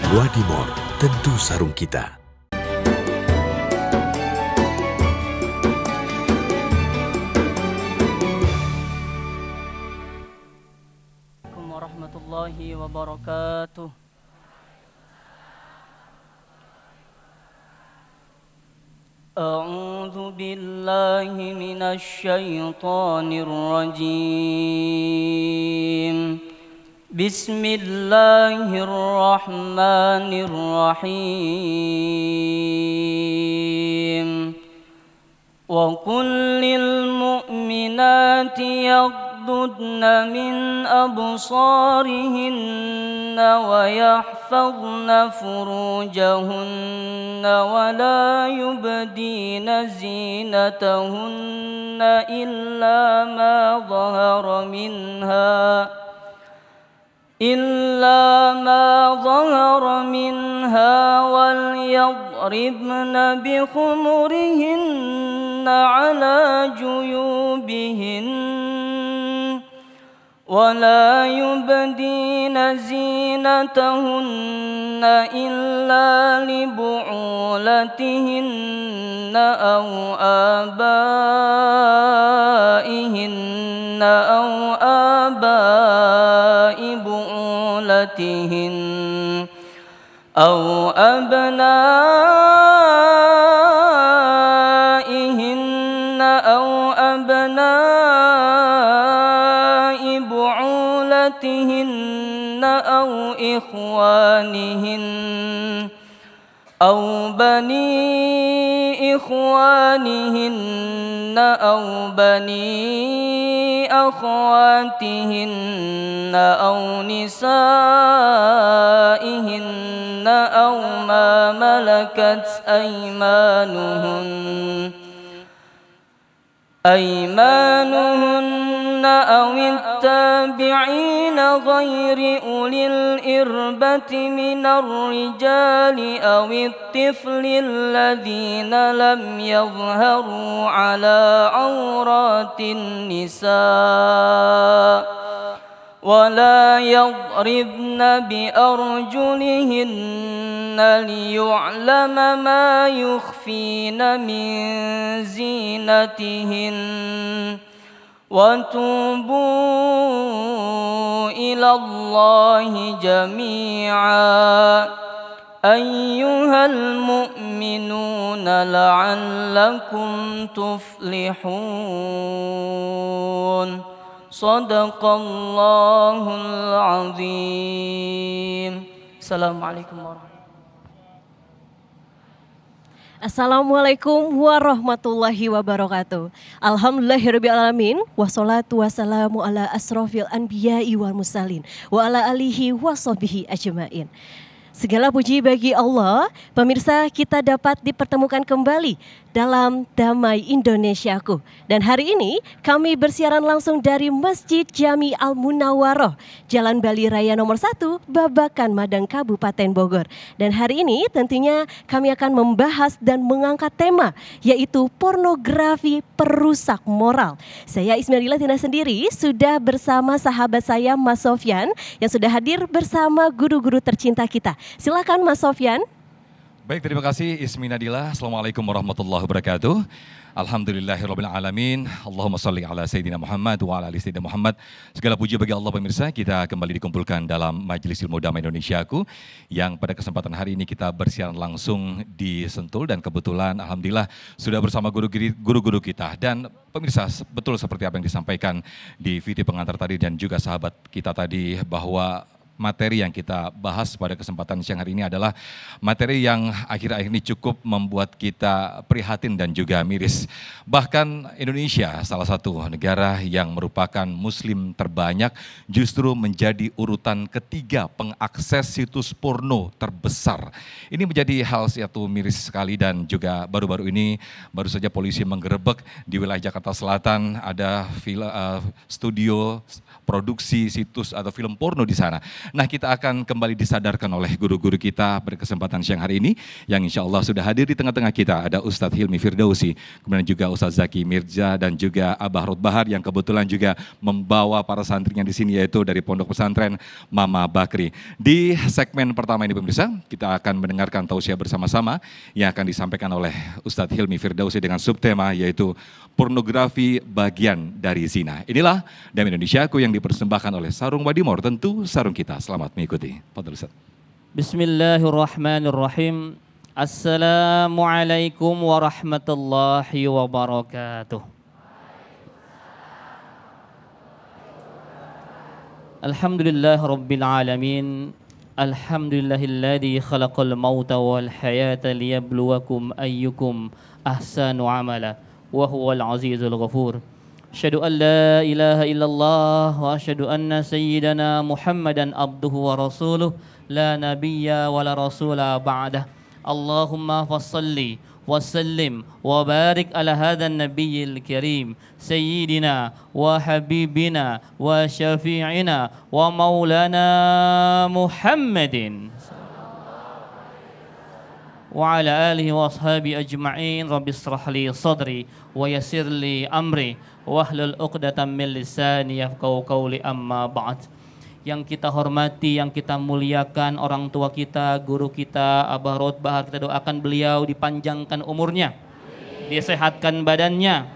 Wadimor, tentu sarung kita. Assalamualaikum warahmatullahi wabarakatuh. A'udzu billahi minasy syaithanir rajim. Bismillahirrahmanirrahim. Wa kullil mu'minati yaghdudna min absarihinna wa yahfazna furujahunna wa la yubdina zinatahunna illa ma dhahara minha وليضربن بخمرهن على جيوبهن ولا يبدين زينتهن إلا لبعولتهن أو آبائهن أو آباء بعولتهن أو أبنائهن أو أبناء بعولتهن أو إخوانهن أو بني إخوانهن أو بني أخواتهن أو نسائهن أو ما ملكت أيمانهن أو التابعين غير أولي الإربة من الرجال أو الطفل الذين لم يظهروا على عورات النساء ولا يضربن بأرجلهن ليعلم ما يخفين من زينتهن وتوبوا إلى الله جميعا أيها المؤمنون لعلكم تفلحون Sadaqallahul azim. Assalamualaikum warahmatullahi Assalamualaikum warahmatullahi wabarakatuh. Alhamdulillahirabbil alamin wassalatu wassalamu ala asrofil anbiya'i wal mursalin wa ala alihi washabihi ajmain. Segala puji bagi Allah, pemirsa kita dapat dipertemukan kembali dalam Damai Indonesiaku. Dan hari ini kami bersiaran langsung dari Masjid Jami Al-Munawwaroh, Jalan Bali Raya nomor 1, Babakan, Madang, Kabupaten Bogor. Dan hari ini tentunya kami akan membahas dan mengangkat tema yaitu pornografi perusak moral. Saya Ismailillah Tina sendiri sudah bersama sahabat saya Mas Sofyan yang sudah hadir bersama guru-guru tercinta kita. Silakan Mas Sofyan. Baik, terima kasih Ismi Nadila. Assalamualaikum warahmatullahi wabarakatuh. Alhamdulillahirabbil alamin. Allahumma shalli ala sayyidina Muhammad wa ala ali sayyidina Muhammad. Segala puji bagi Allah pemirsa, kita kembali dikumpulkan dalam Majelis Ilmu Damai Indonesiaku yang pada kesempatan hari ini kita bersiaran langsung di Sentul dan kebetulan alhamdulillah sudah bersama guru-guru kita. Dan pemirsa, betul seperti apa yang disampaikan di video pengantar tadi dan juga sahabat kita tadi bahwa materi yang kita bahas pada kesempatan siang hari ini adalah materi yang akhir-akhir ini cukup membuat kita prihatin dan juga miris. Bahkan Indonesia, salah satu negara yang merupakan muslim terbanyak, justru menjadi urutan ketiga pengakses situs porno terbesar. Ini menjadi hal suatu miris sekali dan juga baru-baru ini baru saja polisi menggerebek di wilayah Jakarta Selatan ada studio produksi situs atau film porno di sana. Nah, kita akan kembali disadarkan oleh guru-guru kita berkesempatan siang hari ini yang insya Allah sudah hadir di tengah-tengah kita. Ada Ustadz Hilmi Firdausi, kemudian juga Ustadz Zaki Mirza dan juga Abah Rod Bahar yang kebetulan juga membawa para santrinya di sini yaitu dari Pondok Pesantren Mama Bakri. Di segmen pertama ini pemirsa, kita akan mendengarkan tausiah bersama-sama yang akan disampaikan oleh Ustadz Hilmi Firdausi dengan subtema yaitu pornografi bagian dari zina. Inilah Dam Indonesiaku yang dipersembahkan oleh Sarung Wadimor, tentu sarung kita. Selamat mengikuti. Fadhil Ustaz. Bismillahirrahmanirrahim. Assalamualaikum warahmatullahi wabarakatuh. Alhamdulillah Rabbil Alamin. Alhamdulillahilladzi khalaqal mauta wal hayata liyabluwakum ayyukum ahsanu amala wa huwal azizul ghafur. Asyhadu an la ilaha illallah wa asyhadu anna sayyidana Muhammadan abduhu wa rasuluh la nabiyya wa la rasula ba'dah. Allahumma fassalli wa sallim wa barik ala hadzal nabiyil karim sayyidina wa habibina wa syafi'ina wa maulana Muhammadin wa ala alihi wa ashabi ajma'in. Rabbi israh li sadri wa yassir li amri wahlul 'uqdatam min lisani yafqahu qawli, amma ba'd. Yang kita hormati, yang kita muliakan orang tua kita, guru kita Abah Rod Bahar, kita doakan beliau dipanjangkan umurnya, disehatkan badannya,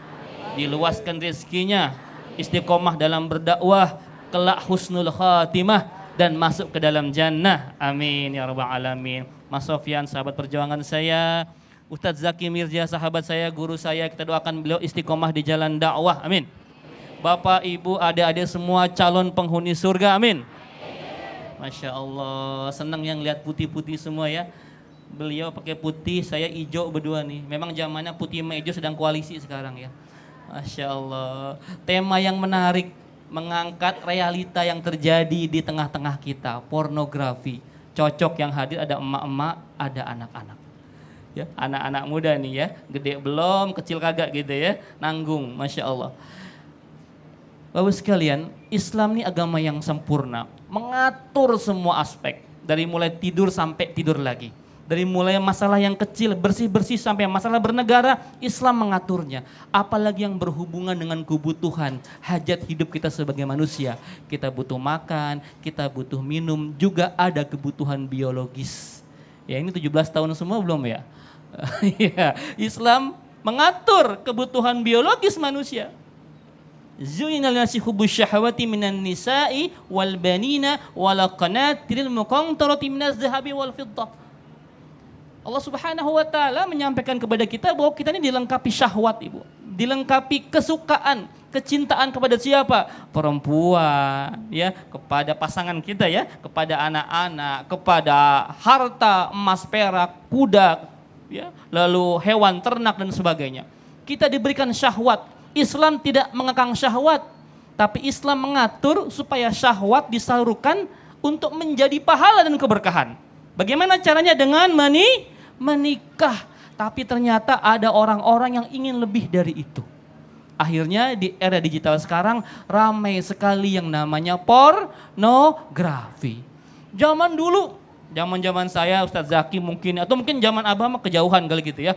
diluaskan rezekinya, istiqomah dalam berdakwah, kelak husnul khatimah dan masuk ke dalam jannah. Amin ya rabbal alamin. Mas Sofyan, sahabat perjuangan saya, Ustadz Zaki Mirza, sahabat saya, guru saya, kita doakan beliau istiqomah di jalan dakwah. Amin. Bapak, Ibu, adik-adik semua calon penghuni surga. Amin. Masya Allah, senang yang lihat putih-putih semua ya. Beliau pakai putih, saya hijau berdua nih. Memang zamannya putih sama hijau sedang koalisi sekarang ya. Masya Allah. Tema yang menarik, mengangkat realita yang terjadi di tengah-tengah kita, pornografi. Cocok yang hadir ada emak-emak, ada anak-anak. Ya, anak-anak muda nih ya, gede belum, kecil kagak gitu ya, nanggung, Masya Allah. Bapak sekalian, Islam ini agama yang sempurna, mengatur semua aspek, dari mulai tidur sampai tidur lagi. Dari mulai masalah yang kecil, bersih-bersih sampai masalah bernegara, Islam mengaturnya. Apalagi yang berhubungan dengan kebutuhan, hajat hidup kita sebagai manusia. Kita butuh makan, kita butuh minum, juga ada kebutuhan biologis. Ya, ini 17 tahun semua belum ya? Ya, Islam mengatur kebutuhan biologis manusia. Zuinal nasi hubbus syahwati minan nisa'i wal banina wal qanatiril muqantarati minaz zahabi wal fiddah. Allah Subhanahu wa taala menyampaikan kepada kita bahwa kita ini dilengkapi syahwat, Ibu. Dilengkapi kesukaan, kecintaan kepada siapa? Perempuan, ya, kepada pasangan kita ya, kepada anak-anak, kepada harta, emas, perak, kuda, ya, lalu hewan ternak dan sebagainya. Kita diberikan syahwat. Islam tidak mengekang syahwat, tapi Islam mengatur supaya syahwat disalurkan untuk menjadi pahala dan keberkahan. Bagaimana caranya? Dengan menikah. Tapi ternyata ada orang-orang yang ingin lebih dari itu. Akhirnya di era digital sekarang ramai sekali yang namanya pornografi. Zaman dulu, zaman saya, Ustadz Zaki mungkin, atau mungkin zaman Abah mah kejauhan kali gitu ya.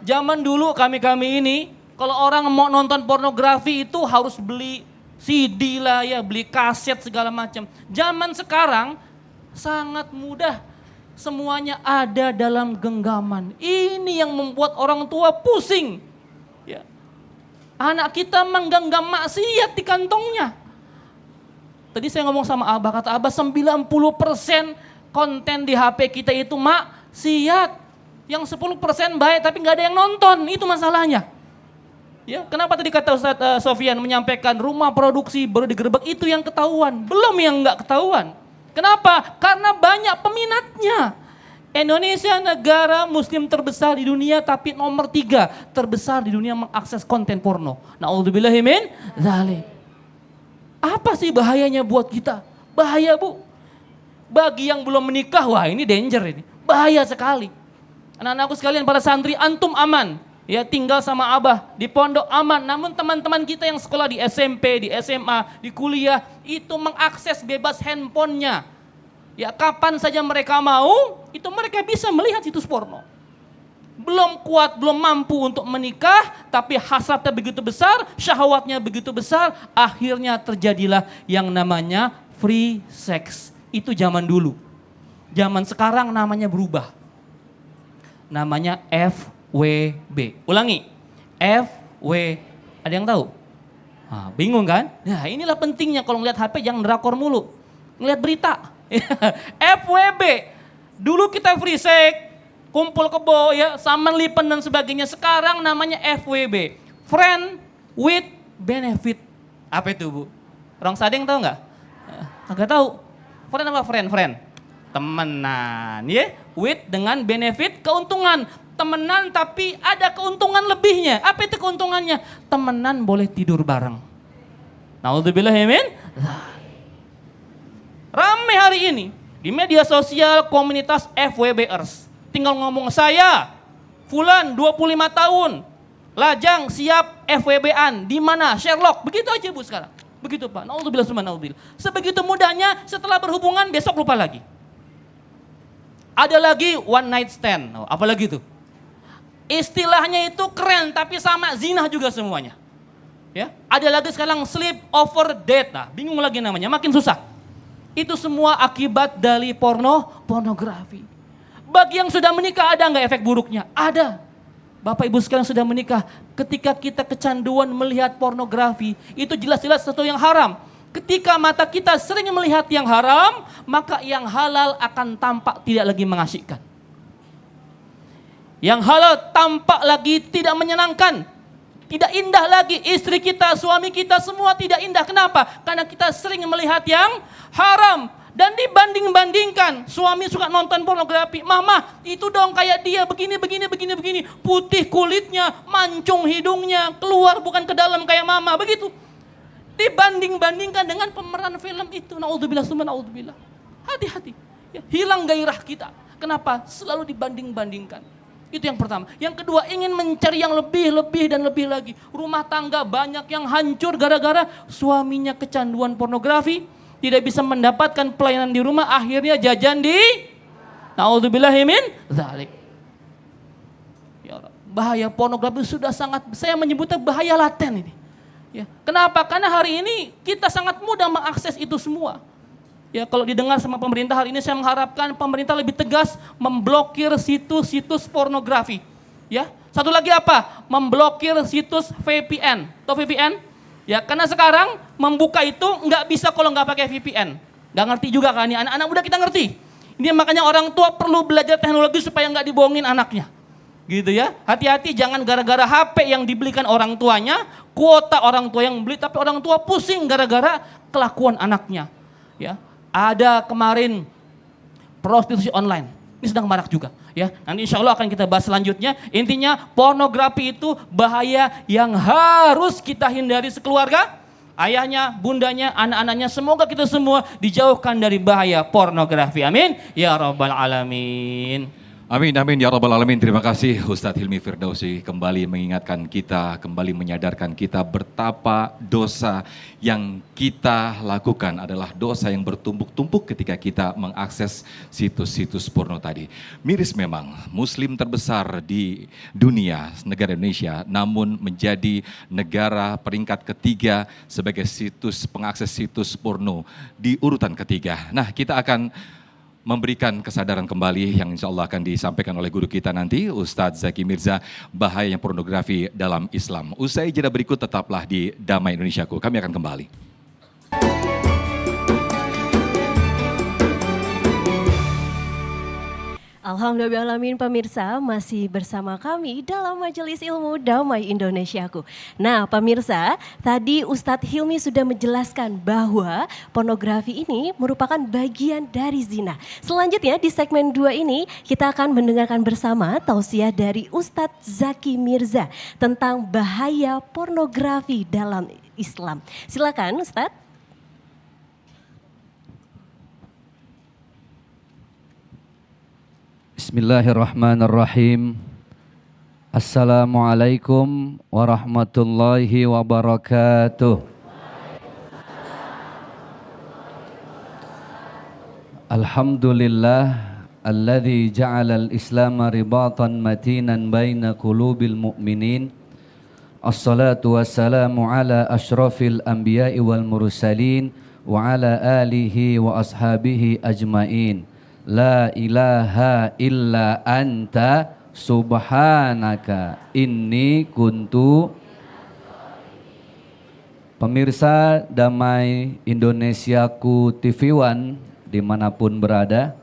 Zaman dulu kami ini, kalau orang mau nonton pornografi itu harus beli CD lah ya, beli kaset segala macam. Zaman sekarang sangat mudah. Semuanya ada dalam genggaman. Ini yang membuat orang tua pusing. Ya. Anak kita menggenggam maksiat di kantongnya. Tadi saya ngomong sama Abah, kata Abah 90% konten di HP kita itu maksiat. Yang 10% baik tapi nggak ada yang nonton, itu masalahnya. Ya, kenapa tadi kata Ustadz Sofyan menyampaikan rumah produksi baru digerebek, itu yang ketahuan, belum yang nggak ketahuan. Kenapa? Karena banyak peminatnya. Indonesia negara muslim terbesar di dunia, tapi nomor 3 terbesar di dunia mengakses konten porno. Na'udzubillahi min dzalik. Apa sih bahayanya buat kita? Bahaya, Bu. Bagi yang belum menikah, wah ini danger ini. Bahaya sekali. Anak-anakku sekalian, para santri, antum aman. ya tinggal sama abah di pondok aman. Namun teman-teman kita yang sekolah di SMP, di SMA, di kuliah itu mengakses bebas handphonenya. Ya kapan saja mereka mau, itu mereka bisa melihat situs porno. Belum kuat, belum mampu untuk menikah, tapi hasratnya begitu besar, syahwatnya begitu besar, akhirnya terjadilah yang namanya free sex. Itu zaman dulu. Zaman sekarang namanya berubah. Namanya FWB. Ulangi. FW. Ada yang tahu? Nah, bingung kan? Nah, inilah pentingnya kalau ngeliat HP jangan drakor mulu. Ngeliat berita. FWB. Dulu kita free sex, kumpul kebo ya, saman lipen dan sebagainya. Sekarang namanya FWB. Friend with benefit. Apa itu, Bu? Orang Sadeng tahu nggak? Nggak tahu. Friend apa friend? Temenan, ya. With dengan benefit, keuntungan. Temenan tapi ada keuntungan lebihnya. Apa itu keuntungannya? Temenan boleh tidur bareng. Naudzubillah min. Ramai hari ini di media sosial komunitas FWBers. Tinggal ngomong saya, Fulan 25 tahun, lajang siap FWB-an. Di mana? Sherlock. Begitu aja Bu sekarang. Begitu Pak. Naudzubillah summa naudzubillah. Sebegitu mudahnya setelah berhubungan besok lupa lagi. Ada lagi one night stand. Oh, apalagi itu? Istilahnya itu keren tapi sama zina juga semuanya. Ya, ada lagi sekarang sleep over date. Nah, bingung lagi namanya, makin susah. Itu semua akibat dari pornografi. Bagi yang sudah menikah ada nggak efek buruknya? Ada. Bapak Ibu sekalian sudah menikah, ketika kita kecanduan melihat pornografi, itu jelas-jelas sesuatu yang haram. Ketika mata kita sering melihat yang haram, maka yang halal akan tampak tidak lagi mengasyikkan. Yang halal tampak lagi tidak menyenangkan. Tidak indah lagi, istri kita, suami kita semua tidak indah. Kenapa? Karena kita sering melihat yang haram. Dan dibanding-bandingkan, suami suka nonton pornografi. Mama, itu dong kayak dia begini. Putih kulitnya, mancung hidungnya, keluar bukan ke dalam kayak mama, begitu. Dibanding-bandingkan dengan pemeran film itu. Naudzubillah summa naudzubillah. Hati-hati. Ya, hilang gairah kita. Kenapa? Selalu dibanding-bandingkan. Itu yang pertama. Yang kedua, ingin mencari yang lebih dan lebih lagi. Rumah tangga banyak yang hancur gara-gara suaminya kecanduan pornografi. Tidak bisa mendapatkan pelayanan di rumah, akhirnya jajan di naudzubillahi min dzalik. Ya, bahaya pornografi sudah sangat, saya menyebutnya bahaya laten ini. Ya, kenapa? Karena hari ini kita sangat mudah mengakses itu semua. Ya, kalau didengar sama pemerintah hari ini, saya mengharapkan pemerintah lebih tegas memblokir situs-situs pornografi. Ya, satu lagi apa? Memblokir situs VPN. Tahu VPN? Ya, karena sekarang membuka itu nggak bisa kalau nggak pakai VPN. Nggak ngerti juga kan? Ini anak-anak muda kita ngerti. Ini makanya orang tua perlu belajar teknologi supaya nggak dibohongin anaknya. Gitu ya. Hati-hati jangan gara-gara HP yang dibelikan orang tuanya, kuota orang tua yang beli, tapi orang tua pusing gara-gara kelakuan anaknya. Ya. Ada kemarin prostitusi online. Ini sedang marak juga. Ya, nanti insya Allah akan kita bahas selanjutnya. Intinya pornografi itu bahaya yang harus kita hindari sekeluarga. Ayahnya, bundanya, anak-anaknya, semoga kita semua dijauhkan dari bahaya pornografi. Amin. Ya Rabbal Alamin. Amin, amin, ya Rabbal Alamin. Terima kasih Ustadz Hilmi Firdausi kembali mengingatkan kita, kembali menyadarkan kita betapa dosa yang kita lakukan adalah dosa yang bertumpuk-tumpuk ketika kita mengakses situs-situs porno tadi. Miris memang, muslim terbesar di dunia, negara Indonesia, namun menjadi negara peringkat ketiga sebagai situs pengakses situs porno di urutan ketiga. Nah, kita akan memberikan kesadaran kembali yang insya Allah akan disampaikan oleh guru kita nanti, Ustadz Zaki Mirza, bahayanya pornografi dalam Islam. Usai jeda berikut tetaplah di Damai Indonesiaku, kami akan kembali. Alhamdulillahirrahmanirrahim pemirsa, masih bersama kami dalam Majelis Ilmu Damai Indonesiaku. Nah pemirsa, tadi Ustadz Hilmi sudah menjelaskan bahwa pornografi ini merupakan bagian dari zina. Selanjutnya di segmen 2 ini kita akan mendengarkan bersama tausiah dari Ustadz Zaki Mirza tentang bahaya pornografi dalam Islam. Silakan Ustadz. Bismillahirrahmanirrahim. Assalamualaikum warahmatullahi wabarakatuh. Alhamdulillah alladzi ja'ala al-islam ribatan matinan baina qulubil mu'minin. Assalatu wassalamu ala asyrafil anbiya'i wal mursalin wa ala alihi wa ashabihi ajmain. La ilaha illa anta subhanaka inni kuntu. Pemirsa Damai Indonesiaku TV One dimanapun berada,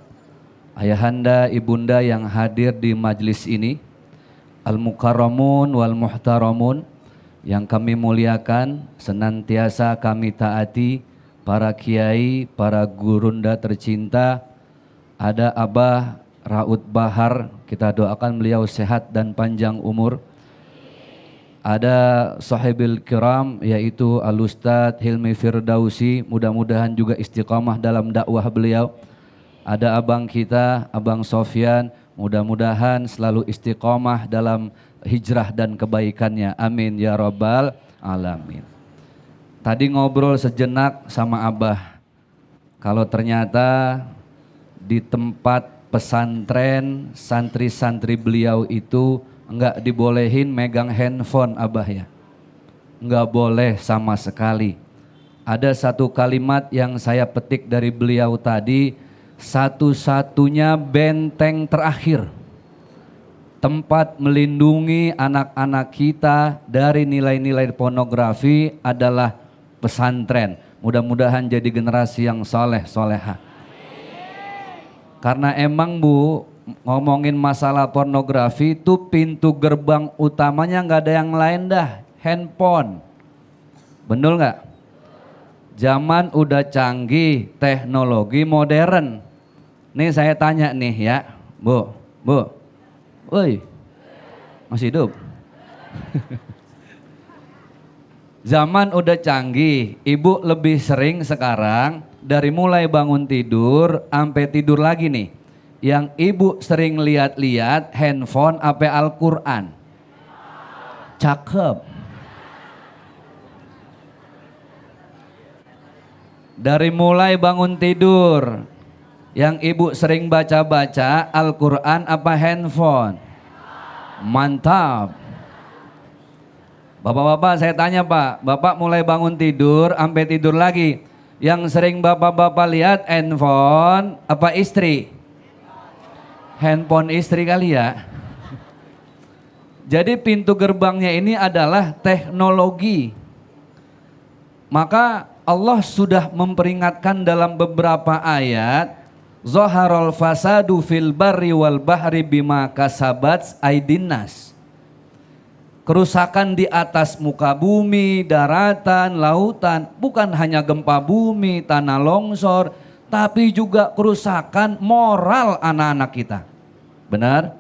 ayahanda ibunda yang hadir di majlis ini, al-mukarramun wal muhtaramun, yang kami muliakan, senantiasa kami taati, para kiai, para gurunda tercinta, ada Abah Raud Bahar, kita doakan beliau sehat dan panjang umur. Ada sahibil kiram yaitu Al-Ustadz Hilmi Firdausi, mudah-mudahan juga istiqamah dalam dakwah beliau. Ada abang kita, Abang Sofyan, mudah-mudahan selalu istiqamah dalam hijrah dan kebaikannya. Amin ya rabbal alamin. Tadi ngobrol sejenak sama Abah, kalau ternyata di tempat pesantren santri-santri beliau itu enggak dibolehin megang handphone Abah ya. Enggak boleh sama sekali. Ada satu kalimat yang saya petik dari beliau tadi, satu-satunya benteng terakhir, tempat melindungi anak-anak kita dari nilai-nilai pornografi adalah pesantren. Mudah-mudahan jadi generasi yang soleh soleha. Karena emang Bu, ngomongin masalah pornografi itu pintu gerbang utamanya nggak ada yang lain dah, handphone. Betul nggak? Zaman udah canggih, teknologi modern. Nih saya tanya nih ya, Bu, woi, masih hidup? Zaman udah canggih, ibu lebih sering sekarang dari mulai bangun tidur sampai tidur lagi nih, yang ibu sering lihat-lihat handphone apa Al-Quran? Cakep. Dari mulai bangun tidur, yang ibu sering baca-baca Al-Quran apa handphone? Mantap. Bapak-bapak saya tanya Pak, Bapak mulai bangun tidur sampai tidur lagi, yang sering bapak-bapak lihat handphone apa istri? Handphone istri kali ya. Jadi pintu gerbangnya ini adalah teknologi. Maka Allah sudah memperingatkan dalam beberapa ayat, Zaharul fasadu fil barri wal bahri bima kasabat aydin nas. Kerusakan di atas muka bumi, daratan, lautan, bukan hanya gempa bumi, tanah longsor, tapi juga kerusakan moral anak-anak kita. Benar?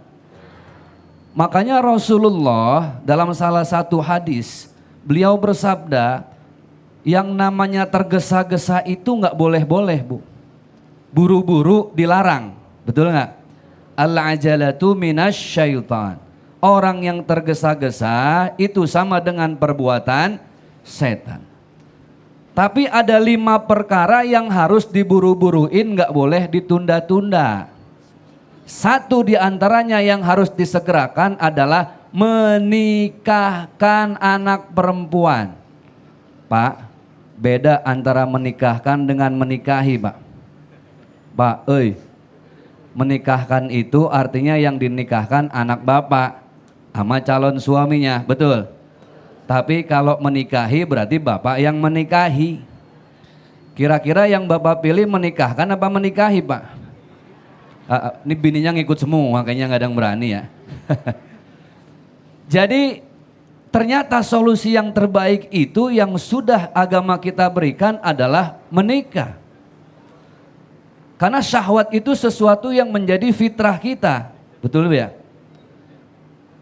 Makanya Rasulullah dalam salah satu hadis, beliau bersabda, yang namanya tergesa-gesa itu nggak boleh-boleh Bu. Buru-buru dilarang, betul nggak? Al-ajalatu minasy syaitan. Orang yang tergesa-gesa itu sama dengan perbuatan setan. Tapi ada 5 perkara yang harus diburu-buruin, nggak boleh ditunda-tunda. Satu di antaranya yang harus disegerakan adalah menikahkan anak perempuan. Pak, beda antara menikahkan dengan menikahi Pak. Pak, menikahkan itu artinya yang dinikahkan anak Bapak sama calon suaminya, betul? Tapi kalau menikahi berarti Bapak yang menikahi. Kira-kira yang Bapak pilih menikahkan apa menikahi Pak? Ini bininya ngikut semua, kayaknya nggak ada yang berani ya. Jadi ternyata solusi yang terbaik itu yang sudah agama kita berikan adalah menikah. Karena syahwat itu sesuatu yang menjadi fitrah kita, betul ya?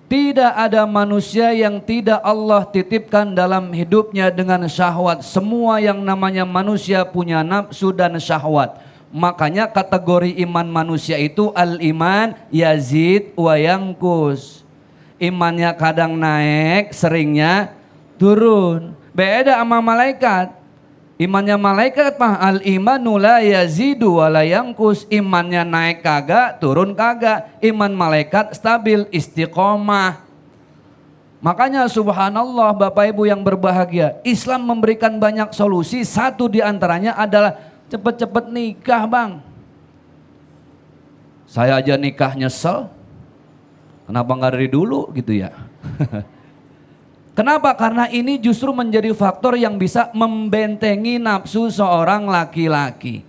Tidak ada manusia yang tidak Allah titipkan dalam hidupnya dengan syahwat. Semua yang namanya manusia punya nafsu dan syahwat. Makanya kategori iman manusia itu al-iman yazid wa yangkus. imannya kadang naik, seringnya turun. Beda sama malaikat. Imannya malaikat mah al imanu la yazidu wa la yanqus. Imannya naik kagak, turun kagak. Iman malaikat stabil, istiqomah. Makanya subhanallah Bapak Ibu yang berbahagia, Islam memberikan banyak solusi. Satu di antaranya adalah cepet-cepet nikah, Bang. Saya aja nikah nyesel. Kenapa nggak dari dulu gitu ya? Kenapa? Karena ini justru menjadi faktor yang bisa membentengi nafsu seorang laki-laki.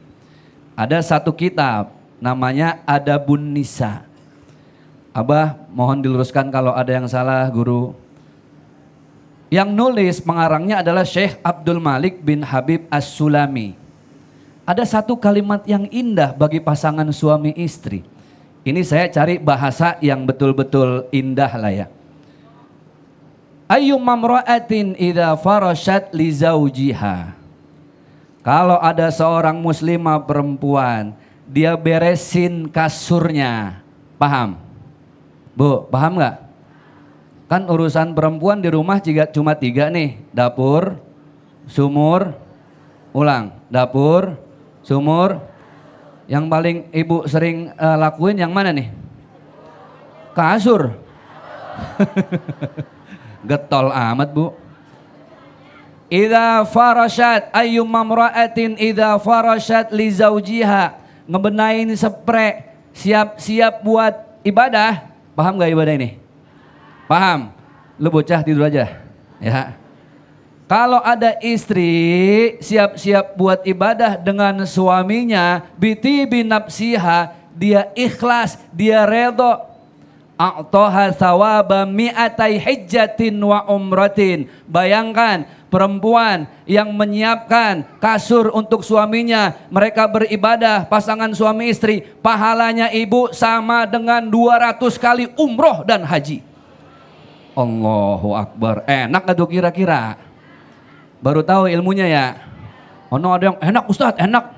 Ada satu kitab namanya Adabun Nisa. Abah mohon diluruskan kalau ada yang salah guru. Yang nulis pengarangnya adalah Syekh Abdul Malik bin Habib As-Sulami. Ada satu kalimat yang indah bagi pasangan suami istri. Ini saya cari bahasa yang betul-betul indah lah ya. Ayyum mamra'atin idza farashat li zawjiha. Kalau ada seorang muslimah perempuan, dia beresin kasurnya. Paham? Bu, paham nggak? Kan urusan perempuan di rumah cuma 3 nih. Dapur, sumur, ulang. Dapur, sumur. Yang paling ibu sering lakuin yang mana nih? Kasur. Getol amat bu. Idza farashat ayyum mamra'atin idza farashat li zawjiha. Ngebenain spray, siap-siap buat ibadah. Paham gak ibadah ini? Paham? Lu bocah tidur aja. Ya. Kalau ada istri siap-siap buat ibadah dengan suaminya, biti binapsiha, dia ikhlas, dia redho. A'toha thawaba mi'atai hijjatin wa umratin. Bayangkan perempuan yang menyiapkan kasur untuk suaminya, mereka beribadah pasangan suami istri, pahalanya ibu sama dengan 200 kali umroh dan haji. Allahu Akbar. Enak gak tuh kira-kira? Baru tahu ilmunya ya. Oh no, ada yang enak Ustadz, enak.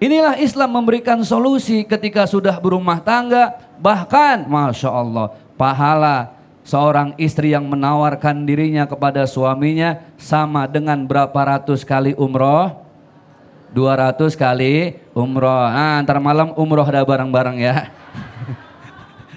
Inilah Islam memberikan solusi ketika sudah berumah tangga. Bahkan Masya Allah, pahala seorang istri yang menawarkan dirinya kepada suaminya sama dengan berapa ratus kali umroh? 200 kali umroh. Nah, ntar malam umroh dah bareng-bareng ya.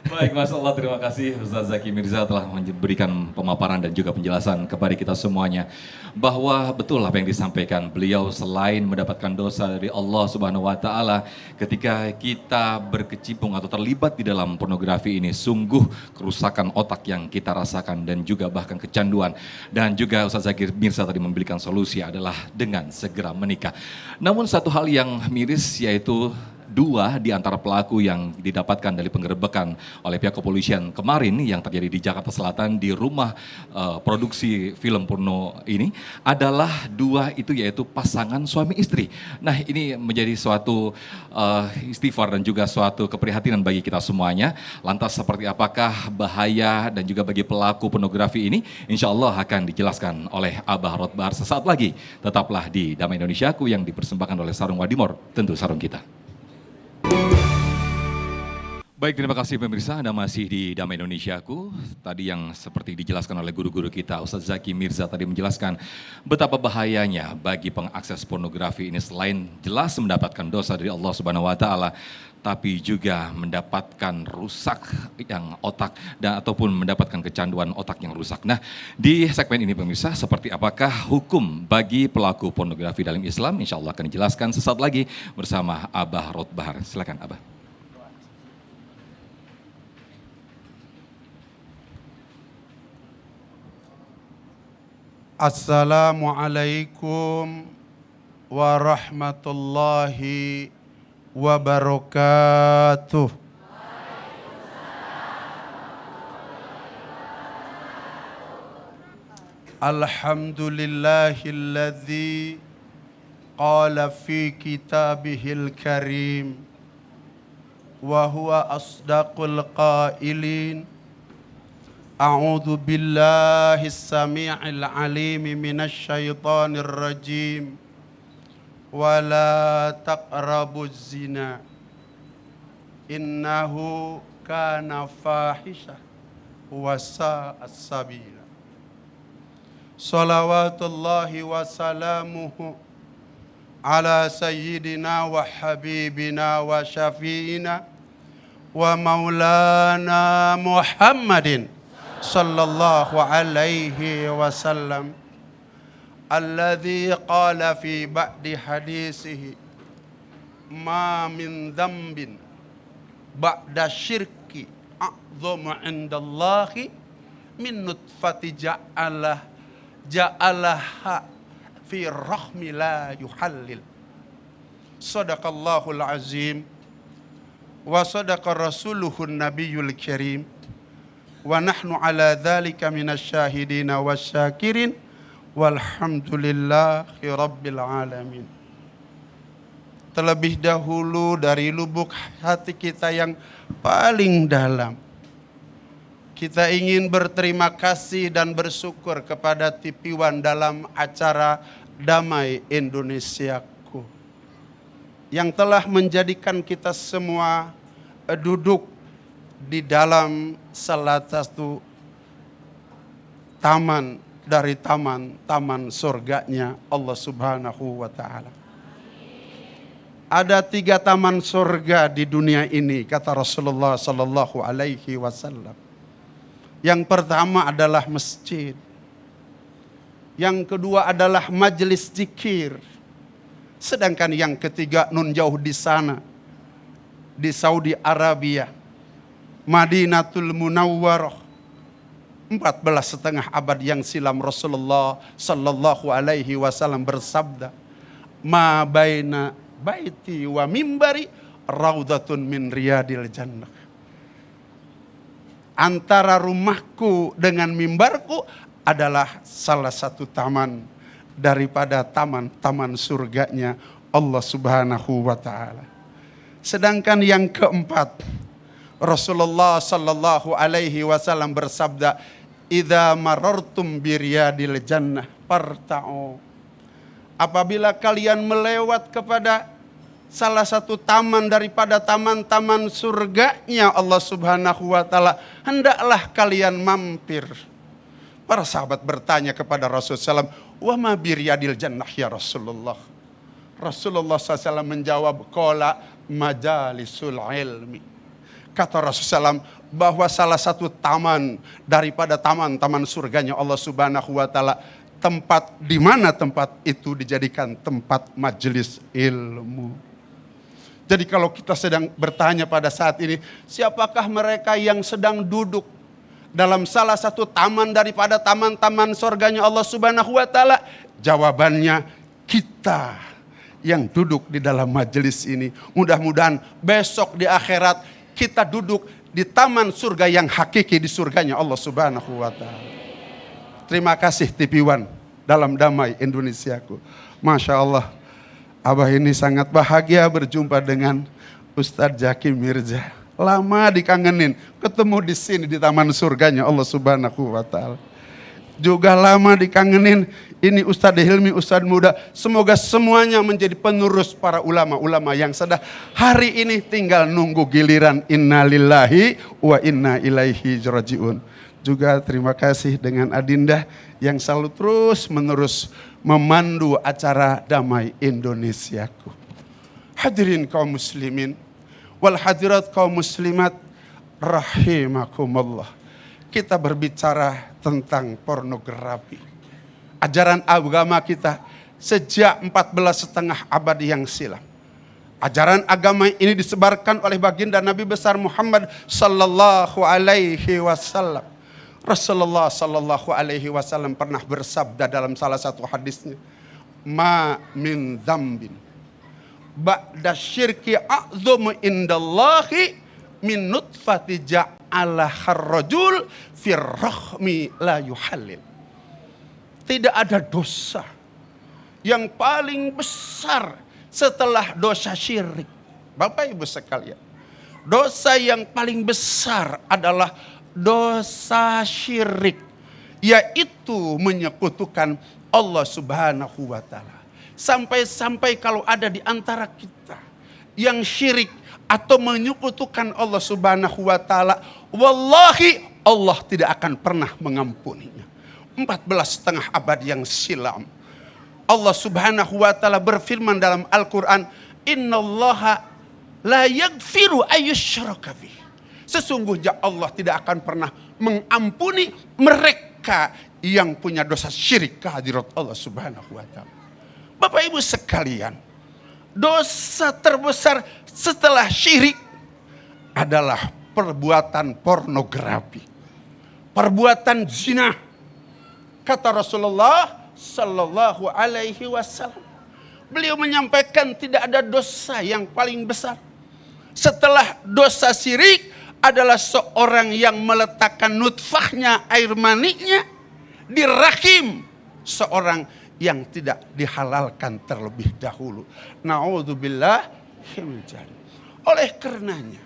Baik, Masya Allah, terima kasih Ustaz Zaki Mirza telah memberikan pemaparan dan juga penjelasan kepada kita semuanya. Bahwa betul apa yang disampaikan beliau, selain mendapatkan dosa dari Allah Subhanahu wa Ta'ala, ketika kita berkecimpung atau terlibat di dalam pornografi ini, sungguh kerusakan otak yang kita rasakan dan juga bahkan kecanduan. Dan juga Ustaz Zaki Mirza tadi memberikan solusi adalah dengan segera menikah. Namun satu hal yang miris yaitu 2 di antara pelaku yang didapatkan dari penggerebekan oleh pihak kepolisian kemarin yang terjadi di Jakarta Selatan di rumah produksi film porno ini adalah 2 itu yaitu pasangan suami istri. Nah ini menjadi suatu istighfar dan juga suatu keprihatinan bagi kita semuanya. Lantas seperti apakah bahaya dan juga bagi pelaku pornografi ini? Insya Allah akan dijelaskan oleh Abah Rotbahar sesaat lagi. Tetaplah di Damai Indonesiaku yang dipersembahkan oleh Sarung Wadimor, tentu sarung kita. Baik, terima kasih pemirsa, Anda masih di Damai Indonesiaku. Tadi yang seperti dijelaskan oleh guru-guru kita, Ustaz Zaki Mirza tadi menjelaskan betapa bahayanya bagi pengakses pornografi ini selain jelas mendapatkan dosa dari Allah Subhanahu wa Ta'ala, tapi juga mendapatkan rusak yang otak dan ataupun mendapatkan kecanduan otak yang rusak. Nah, di segmen ini pemirsa, seperti apakah hukum bagi pelaku pornografi dalam Islam? Insya Allah akan dijelaskan sesaat lagi bersama Abah Rotbahar. Silakan Abah. Assalamualaikum warahmatullahi wabarakatuh. Alhamdulillahilladzi qala fi kitabihil karim wa huwa asdaqul qailin. A'udzu billahi as-sami'il 'alim minasy syaithanir rajim. Wala taqrabuz zina innahu kana fahisha wa sa'a sabila. Salawatullahi wa salamuhu ala sayyidina wa habibina wa syafi'ina wa maulana Muhammadin sallallahu alaihi wasallam alladhi qala fi ba'di hadisihi ma min dhanbin ba'da syirki a'dhamu 'indallahi min nutfati ja'alaha fi rahmi la yuhallil. Sadaqallahul azim wa sadaqa rasuluhun nabiyul karim wa nahnu ala dhalika minasyahidina wasyakirin walhamdulillahi rabbil alamin. Terlebih dahulu dari lubuk hati kita yang paling dalam, kita ingin berterima kasih dan bersyukur kepada TV One dalam acara Damai Indonesiaku yang telah menjadikan kita semua duduk di dalam salah satu taman dari taman-taman surganya Allah Subhanahu wa Ta'ala. Ada 3 taman surga di dunia ini, kata Rasulullah Sallallahu Alaihi Wasallam. Yang pertama adalah masjid. Yang kedua adalah majelis zikir. Sedangkan yang ketiga nun jauh di sana, di Saudi Arabia, Madinatul Munawwarah, 14,5 abad yang silam Rasulullah Sallallahu Alaihi Wasallam bersabda, ma baina baiti wa mimbari raudatun min riyadil jannah. Antara rumahku dengan mimbarku adalah salah satu taman daripada taman-taman surganya Allah Subhanahu wa Ta'ala. Sedangkan yang keempat, Rasulullah Sallallahu Alaihi Wasallam bersabda, idza marartum biriyadil jannah farta'u. Apabila kalian melewat kepada salah satu taman daripada taman-taman surganya Allah Subhanahu wa Ta'ala, hendaklah kalian mampir. Para sahabat bertanya kepada Rasulullah SAW, wa ma biriyadil jannah ya Rasulullah. Rasulullah SAW menjawab, qala majalisul ilmi. Kata Rasulullah SAW bahwa salah satu taman daripada taman-taman surganya Allah Subhanahu wa Ta'ala, tempat di mana tempat itu dijadikan tempat majelis ilmu. Jadi kalau kita sedang bertanya pada saat ini, siapakah mereka yang sedang duduk dalam salah satu taman daripada taman-taman surganya Allah Subhanahu wa Ta'ala? Jawabannya kita yang duduk di dalam majelis ini. Mudah-mudahan besok di akhirat kita duduk di taman surga yang hakiki di surganya Allah Subhanahu wa Ta'ala. Terima kasih TV One dalam Damai Indonesiaku. Masya Allah, Abah ini sangat bahagia berjumpa dengan Ustadz Zaki Mirza. Lama dikangenin, ketemu di sini di taman surganya Allah Subhanahu wa Ta'ala. Juga lama dikangenin, ini Ustadz Hilmi, Ustadz muda. Semoga semuanya menjadi penerus para ulama-ulama yang sudah hari ini tinggal nunggu giliran. Innalillahi wa inna ilaihi rajiun. Juga terima kasih dengan Adinda yang selalu terus menerus memandu acara Damai Indonesiaku. Hadirin kaum muslimin wal hadirat kaum muslimat rahimakumullah. Kita berbicara tentang pornografi. Ajaran agama kita sejak 14,5 abad yang silam. Ajaran agama ini disebarkan oleh baginda Nabi besar Muhammad sallallahu alaihi wasallam. Rasulullah Sallallahu Alaihi Wasallam pernah bersabda dalam salah satu hadisnya, ma min dzambin ba'da syirki a'dhamu indallahi min nutfati ja'ala harrajul fir rahmi la yuhallil. Tidak ada dosa yang paling besar setelah dosa syirik. Bapak Ibu sekalian, dosa yang paling besar adalah dosa syirik, yaitu menyekutukan Allah Subhanahu wa Ta'ala. Sampai-sampai kalau ada di antara kita yang syirik atau menyekutukan Allah Subhanahu wa taala, wallahi Allah tidak akan pernah mengampuninya. 14,5 abad yang silam Allah Subhanahu wa taala berfirman dalam Al-Qur'an, "Innallaha la yaghfiru ayyusyraka bih." Sesungguhnya Allah tidak akan pernah mengampuni mereka yang punya dosa syirik kehadirat Allah Subhanahu wa taala. Bapak Ibu sekalian, dosa terbesar setelah syirik adalah perbuatan pornografi, perbuatan zina. Kata Rasulullah sallallahu alaihi wasallam, beliau menyampaikan tidak ada dosa yang paling besar setelah dosa syirik adalah seorang yang meletakkan nutfahnya, air maninya di rahim seorang yang tidak dihalalkan terlebih dahulu. Na'udzubillah. Oleh karenanya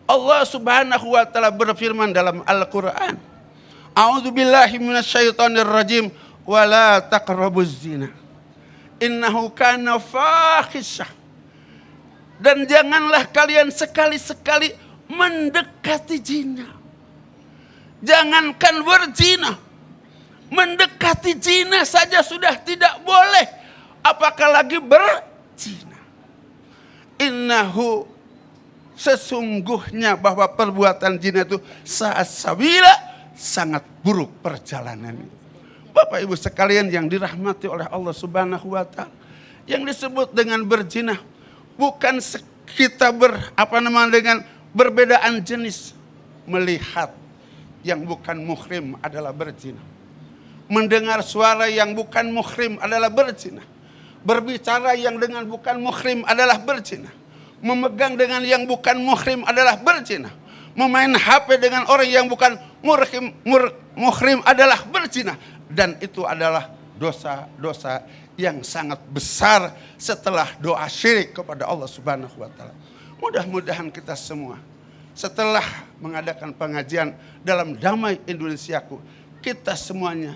Allah Subhanahu wa taala berfirman dalam Al-Qur'an, "A'udzubillahi minasyaitonir rajim wa la taqrabuz zina innahu kana fahisyah." Dan janganlah kalian sekali-sekali mendekati zina. Jangankan berzina, mendekati zina saja sudah tidak boleh, apakah lagi berzina. Innahu, sesungguhnya bahwa perbuatan zina itu sabila, sangat buruk perjalanan. Bapak Ibu sekalian yang dirahmati oleh Allah Subhanahu wa taala, yang disebut dengan berzina bukan kita dengan berbedaan jenis. Melihat yang bukan muhrim adalah berzina. Mendengar suara yang bukan muhrim adalah berzina. Berbicara yang dengan bukan muhrim adalah berzina. Memegang dengan yang bukan muhrim adalah berzina. Memain HP dengan orang yang bukan muhrim adalah berzina. Dan itu adalah dosa-dosa yang sangat besar setelah doa syirik kepada Allah Subhanahu wa taala. Mudah-mudahan kita semua setelah mengadakan pengajian dalam Damai Indonesiaku, kita semuanya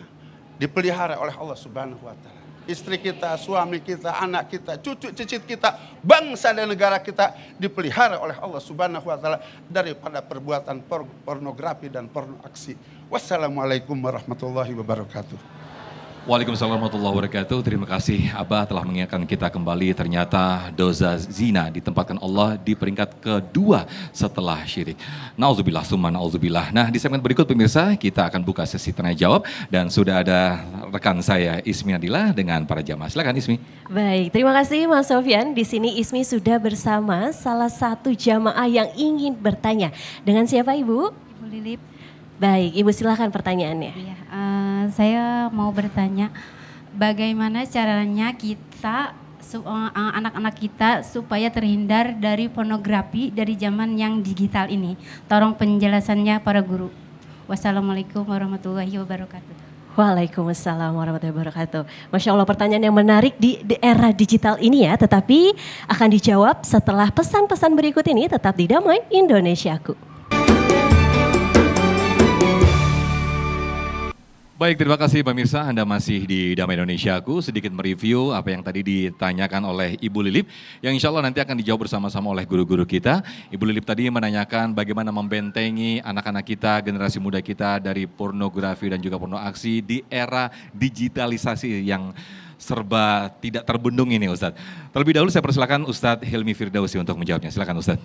dipelihara oleh Allah Subhanahu wa taala. Istri kita, suami kita, anak kita, cucu cicit kita, bangsa dan negara kita dipelihara oleh Allah Subhanahu wa taala daripada perbuatan pornografi dan porno aksi. Wassalamualaikum warahmatullahi wabarakatuh. Waalaikumsalam warahmatullahi wabarakatuh. Terima kasih Abah telah mengingatkan kita kembali, ternyata dosa zina ditempatkan Allah di peringkat kedua setelah syirik. Nauzubillah summa nauzubillah. Nah, di segmen berikut pemirsa kita akan buka sesi tanya jawab dan sudah ada rekan saya Ismi Nadila dengan para jamaah. Silakan Ismi. Baik, terima kasih Mas Sofyan. Di sini Ismi sudah bersama salah satu jamaah yang ingin bertanya. Dengan siapa Ibu? Ibu Lilip. Baik, Ibu silakan pertanyaannya. Iya, saya mau bertanya, bagaimana caranya kita, anak-anak kita supaya terhindar dari pornografi dari zaman yang digital ini? Tolong penjelasannya para guru. Wassalamualaikum warahmatullahi wabarakatuh. Waalaikumsalam warahmatullahi wabarakatuh. Masya Allah, pertanyaan yang menarik di era digital ini ya, tetapi akan dijawab setelah pesan-pesan berikut ini. Tetap di Damai Indonesiaku. Baik, terima kasih pemirsa, Anda masih di Damai Indonesiaku, sedikit mereview apa yang tadi ditanyakan oleh Ibu Lilip, yang insya Allah nanti akan dijawab bersama-sama oleh guru-guru kita. Ibu Lilip tadi menanyakan bagaimana membentengi anak-anak kita, generasi muda kita dari pornografi dan juga porno aksi di era digitalisasi yang serba tidak terbendung ini Ustadz. Terlebih dahulu saya persilakan Ustadz Hilmi Firdausi untuk menjawabnya, silakan Ustadz.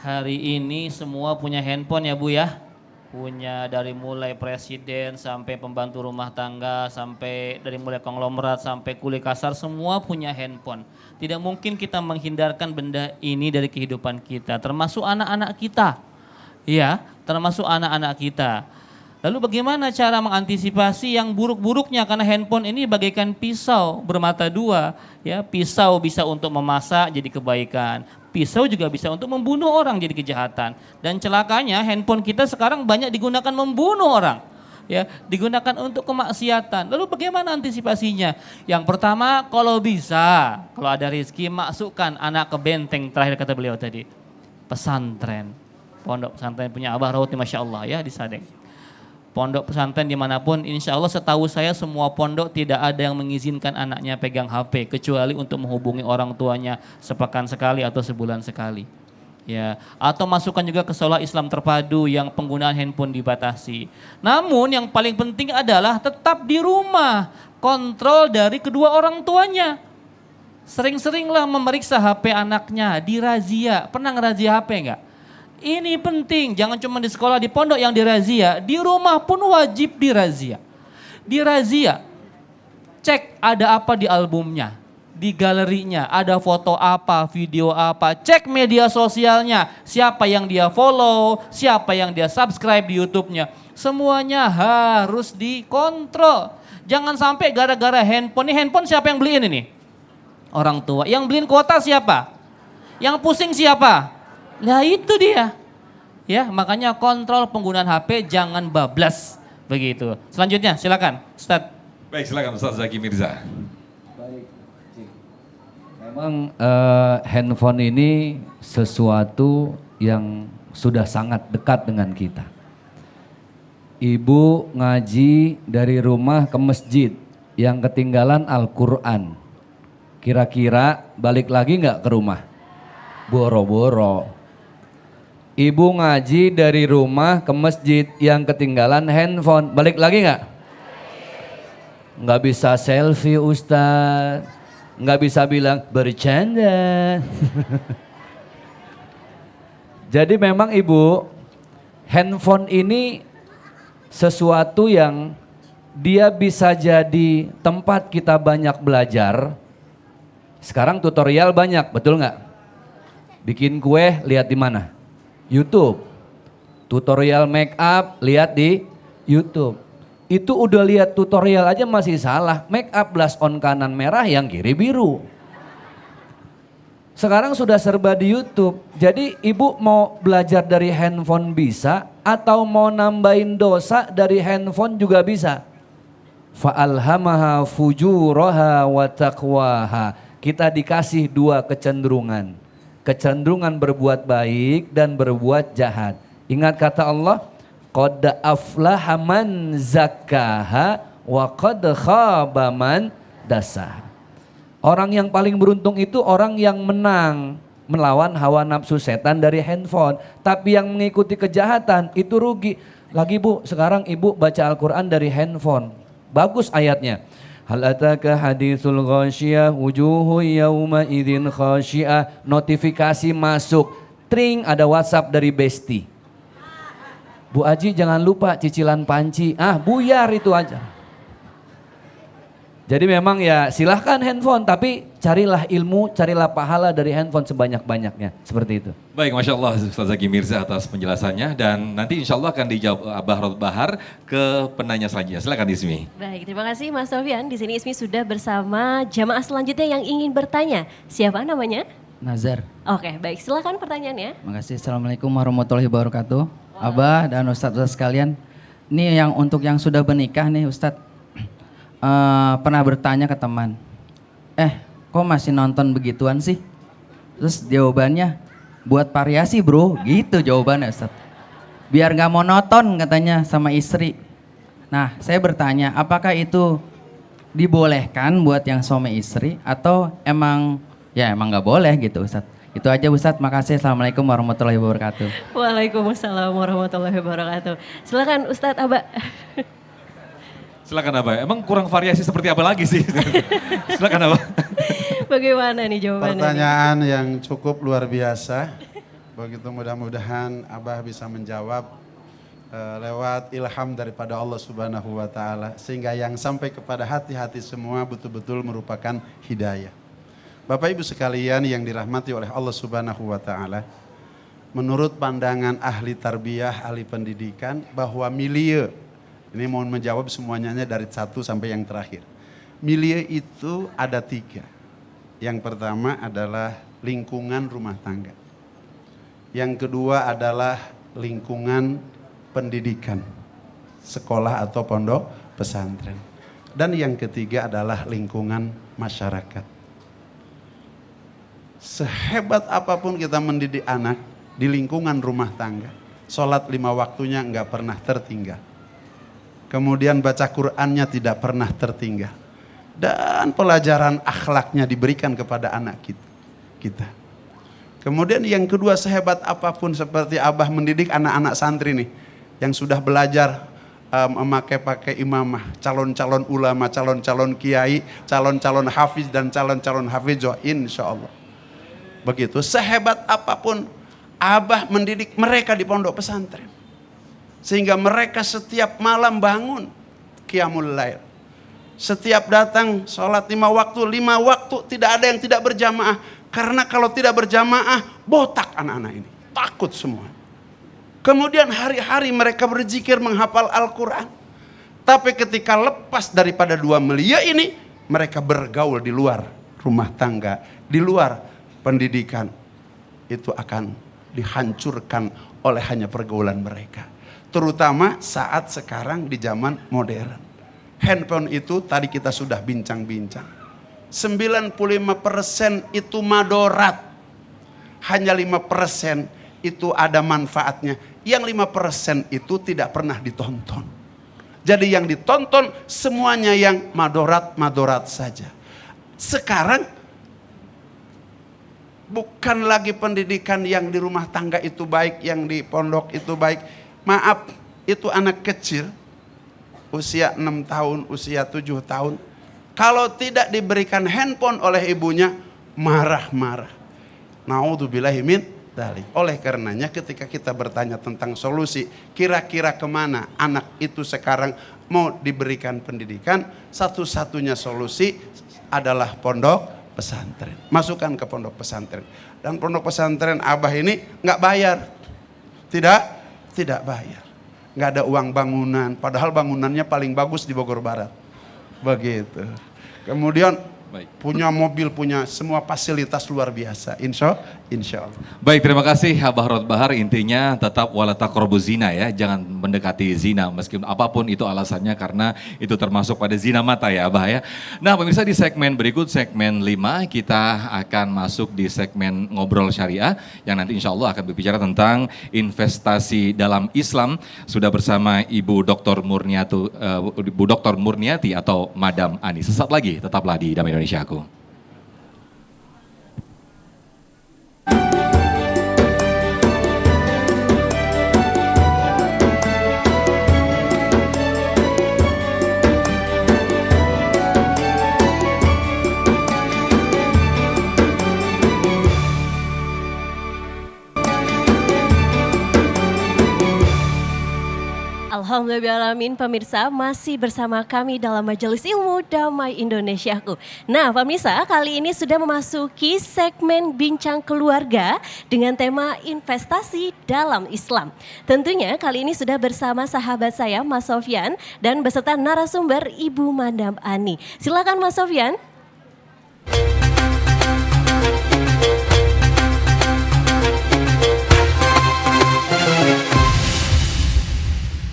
Hari ini semua punya handphone ya Bu ya? Punya dari mulai presiden sampai pembantu rumah tangga, sampai dari mulai konglomerat sampai kuli kasar, semua punya handphone. Tidak mungkin kita menghindarkan benda ini dari kehidupan kita, termasuk anak-anak kita. Ya, termasuk anak-anak kita. Lalu bagaimana cara mengantisipasi yang buruk-buruknya, karena handphone ini bagaikan pisau bermata dua. Ya, pisau bisa untuk memasak jadi kebaikan. Pisau juga bisa untuk membunuh orang jadi kejahatan. Dan celakanya handphone kita sekarang banyak digunakan membunuh orang. Ya, digunakan untuk kemaksiatan. Lalu bagaimana antisipasinya? Yang pertama, kalau bisa, kalau ada rezeki, masukkan anak ke benteng, terakhir kata beliau tadi. Pesantren. Pondok pesantren punya Abah Rawati, Masya Allah ya, di Sadeng. pondok pesantren dimanapun, insya Allah setahu saya semua pondok tidak ada yang mengizinkan anaknya pegang HP kecuali untuk menghubungi orang tuanya sepekan sekali atau sebulan sekali. Ya, atau masukkan juga ke sekolah Islam terpadu yang penggunaan handphone dibatasi. Namun yang paling penting adalah tetap di rumah, kontrol dari kedua orang tuanya. Sering-seringlah memeriksa HP anaknya, dirazia. Pernah ngerazia HP enggak? Ini penting, jangan cuma di sekolah, di pondok yang dirazia, di rumah pun wajib dirazia. Dirazia, cek ada apa di albumnya, di galerinya, ada foto apa, video apa, cek media sosialnya, siapa yang dia follow, siapa yang dia subscribe di YouTube-nya. Semuanya harus dikontrol. Jangan sampai gara-gara handphone, ini handphone siapa yang beliin ini? Orang tua. Yang beliin kuota siapa? Yang pusing siapa? Nah itu dia. Ya, makanya kontrol penggunaan HP, jangan bablas. Begitu. Selanjutnya silakan Ustaz. Baik, silakan Ustaz Zaki Mirza. Memang handphone ini sesuatu yang sudah sangat dekat dengan kita. Ibu ngaji dari rumah ke masjid yang ketinggalan Al-Quran. Kira-kira balik lagi nggak ke rumah? Boro-boro. Ibu ngaji dari rumah ke masjid yang ketinggalan handphone. Balik lagi nggak? Nggak bisa selfie Ustaz. Nggak bisa bilang bercanda. Jadi memang ibu, handphone ini sesuatu yang dia bisa jadi tempat kita banyak belajar. Sekarang tutorial banyak, betul nggak? Bikin kue lihat di mana? YouTube. Tutorial make up lihat di YouTube. Itu udah lihat tutorial aja masih salah. Make up blush on kanan merah, yang kiri biru. Sekarang sudah serba di YouTube. Jadi ibu mau belajar dari handphone bisa, atau mau nambahin dosa dari handphone juga bisa. Fa'alhamaha fujuraha wa taqwaha. Kita dikasih dua kecenderungan. Kecenderungan berbuat baik dan berbuat jahat. Ingat kata Allah, qad aflaha man zakkaha wa qad khaba man dassaha. Orang yang paling beruntung itu orang yang menang melawan hawa nafsu setan dari handphone. Tapi yang mengikuti kejahatan itu rugi. Lagi bu, sekarang ibu baca Al-Quran dari handphone. Bagus ayatnya. Hal ataka haditsul ghasyiyah wujuhu yawma idzin khasyiyah. Notifikasi masuk. Tring, ada WhatsApp dari Besti. Bu Aji jangan lupa cicilan panci. Buyar itu aja. Jadi memang ya silahkan handphone, tapi carilah ilmu, carilah pahala dari handphone sebanyak-banyaknya. Seperti itu. Baik, Masya Allah Ustaz Zaki Mirza atas penjelasannya. Dan nanti insya Allah akan dijawab Abah Rod Bahar ke penanya selanjutnya. Silakan Ismi. Baik, terima kasih Mas Sofyan. Di sini Ismi sudah bersama jamaah selanjutnya yang ingin bertanya. Siapa namanya? Nazar. Oke, baik. Silakan pertanyaannya. Terima kasih. Assalamualaikum warahmatullahi wabarakatuh. Abah dan Ustadz sekalian. Ini yang untuk yang sudah bernikah nih Ustadz. Pernah bertanya ke teman. Kok masih nonton begituan sih? Terus jawabannya, buat variasi bro. Gitu jawabannya Ustadz. Biar gak monoton katanya sama istri. Nah saya bertanya, apakah itu dibolehkan buat yang suami istri? Atau emang gak boleh gitu Ustadz? Itu aja Ustadz, makasih. Assalamualaikum warahmatullahi wabarakatuh. Waalaikumsalam warahmatullahi wabarakatuh. Silakan Ustadz Abah. Silakan Abah. Emang kurang variasi seperti apa lagi sih? Silakan Abah. Bagaimana nih jawabannya? Pertanyaan yang cukup luar biasa. Begitu mudah-mudahan Abah bisa menjawab lewat ilham daripada Allah Subhanahu wa taala, sehingga yang sampai kepada hati-hati semua betul-betul merupakan hidayah. Bapak Ibu sekalian yang dirahmati oleh Allah Subhanahu wa taala, menurut pandangan ahli tarbiyah, ahli pendidikan, bahwa milieu, ini mohon menjawab semuanya dari satu sampai yang terakhir. Milieu itu ada tiga. Yang pertama adalah lingkungan rumah tangga. Yang kedua adalah lingkungan pendidikan, sekolah atau pondok pesantren. Dan yang ketiga adalah lingkungan masyarakat. Sehebat apapun kita mendidik anak di lingkungan rumah tangga, sholat 5 waktunya nggak pernah tertinggal. Kemudian baca Qur'annya tidak pernah tertinggal. Dan pelajaran akhlaknya diberikan kepada anak kita. Kemudian yang kedua, sehebat apapun seperti Abah mendidik anak-anak santri nih, yang sudah belajar memakai imamah, calon-calon ulama, calon-calon kiai, calon-calon hafiz dan calon-calon hafizah, insya Allah. Begitu, sehebat apapun Abah mendidik mereka di pondok pesantren. Sehingga mereka setiap malam bangun qiyamul lail. Setiap datang sholat 5 waktu tidak ada yang tidak berjamaah. Karena kalau tidak berjamaah, botak anak-anak ini. Takut semua. Kemudian hari-hari mereka berzikir menghafal Al-Quran. Tapi ketika lepas daripada 2 melia ini, mereka bergaul di luar rumah tangga, di luar pendidikan. Itu akan dihancurkan oleh hanya pergaulan mereka. Terutama saat sekarang di zaman modern. Handphone itu tadi kita sudah bincang-bincang. 95% itu madorat. Hanya 5% itu ada manfaatnya. Yang 5% itu tidak pernah ditonton. Jadi yang ditonton semuanya yang madorat saja. Sekarang bukan lagi pendidikan yang di rumah tangga itu baik, yang di pondok itu baik. Maaf, itu anak kecil usia 6 tahun, usia 7 tahun. Kalau tidak diberikan handphone oleh ibunya, marah-marah. Naudzubillahi min dzalik. Oleh karenanya ketika kita bertanya tentang solusi, kira-kira kemana anak itu sekarang mau diberikan pendidikan, satu-satunya solusi adalah pondok pesantren. Masukkan ke pondok pesantren. Dan pondok pesantren Abah ini nggak bayar. Tidak bayar. Nggak ada uang bangunan. Padahal bangunannya paling bagus di Bogor Barat. Begitu. Kemudian punya mobil, punya semua fasilitas luar biasa. Insya Allah. Baik, terima kasih Abah Rod Bahar. Intinya tetap wala taqrabuz zina ya, jangan mendekati zina meskipun apapun itu alasannya, karena itu termasuk pada zina mata ya Abah ya. Nah pemirsa, di segmen berikut, segmen 5, kita akan masuk di segmen ngobrol syariah yang nanti insya Allah akan berbicara tentang investasi dalam Islam. Sudah bersama Ibu Dr. Murniati atau Madam Ani. Sesaat lagi tetaplah di Damai Indonesia Aku. Alhamdulillahirrahmanirrahim, pemirsa masih bersama kami dalam Majelis Ilmu Damai Indonesiaku. Nah pemirsa, kali ini sudah memasuki segmen Bincang Keluarga dengan tema investasi dalam Islam. Tentunya kali ini sudah bersama sahabat saya Mas Sofyan dan beserta narasumber Ibu Madam Ani. Silakan Mas Sofyan.